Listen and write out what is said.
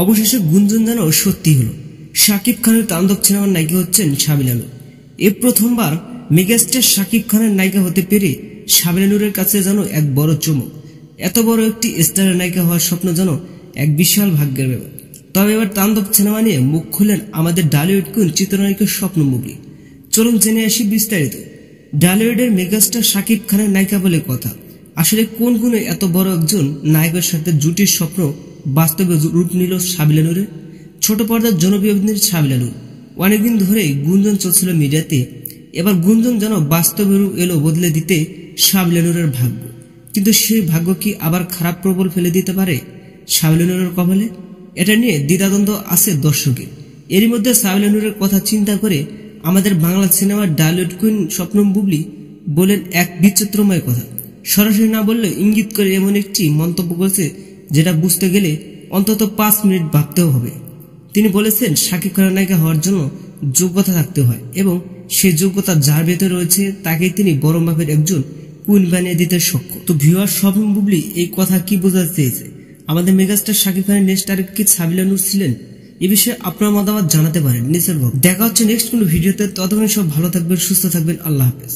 অবশেষে গুঞ্জন যেন সত্যি হলো। শাকিব খানের তাণ্ডব সিনেমার নায়িকা হচ্ছেন সাবিনা নূর। এ প্রথমবার মেগাস্টার শাকিব খানের নায়িকা হতে পেরে সাবিনা নূরের কাছে যেন এক বড় চমক। এত বড় একটি স্টারের নায়িকা হওয়ার স্বপ্ন যেন এক বিশাল ভাগ্যের ব্যাপার। তবে এবার তাণ্ডব সিনেমা নিয়ে মুখ খুললেন আমাদের ডালিউড কুইন চিত্রনায়িকা স্বপ্ন বুবলি। চলুন জেনে আসি বিস্তারিত। ডালিউডের মেগাস্টার শাকিব খানের নায়িকা বলে কথা। আসলে কোন গুণে এত বড় একজন নায়কের সাথে জুটির স্বপ্ন বাস্তবে রূপ নিল সাবিনা নূরের? ছোট পর্দার জনপ্রিয় অভিনেত্রী সাবিনা নূর। অনেকদিন ধরেই গুঞ্জন চলছিল মিডিয়াতে, এবার গুঞ্জন যেন বাস্তবে রূপ এলো বদলে দিতে সাবিনা নূরের ভাগ্য। কিন্তু সেই ভাগ্য কি আবার খারাপ প্রবল ফেলে দিতে পারে সাবিনা নূরের কপালে? এটা নিয়ে দ্বিধাদ্বন্দ্ব আছে দর্শকের। এরই মধ্যে সাবিনা নূরের কথা চিন্তা করে আমাদের বাংলা সিনেমার ডালিউড কুইন স্বপ্ন বুবলি বলেন এক বিচিত্রময় কথা। সরাসরি না বললে ইঙ্গিত করে এমন একটি মন্তব্য করেছে যেটা বুঝতে গেলে অন্তত 5 মিনিট ভাবতেও হবে। তিনি বলেছেন, শাকিব খানের নায়িকা হওয়ার জন্য যোগ্যতা থাকতে হয় এবং সেই যোগ্যতা যার ভেতরে রয়েছে তাকেই তিনি বড় মাপের একজন কুইন বানিয়ে দিতে সক্ষম। তো ভিউয়ার স্বপ্ন বুবলি এই কথা কি বোঝাতে চেয়েছে? আমাদের মেগাস্টার শাকিব খানের নেক্সট টার্গেট কি সাবিনা নূর ছিলেন? এ বিষয়ে আপনার মতামত জানাতে পারেন নিচের বক্স। দেখা হচ্ছে নেক্সট কোনো ভিডিওতে। ততক্ষণ সব ভালো থাকবেন, সুস্থ থাকবেন। আল্লাহ হাফেজ।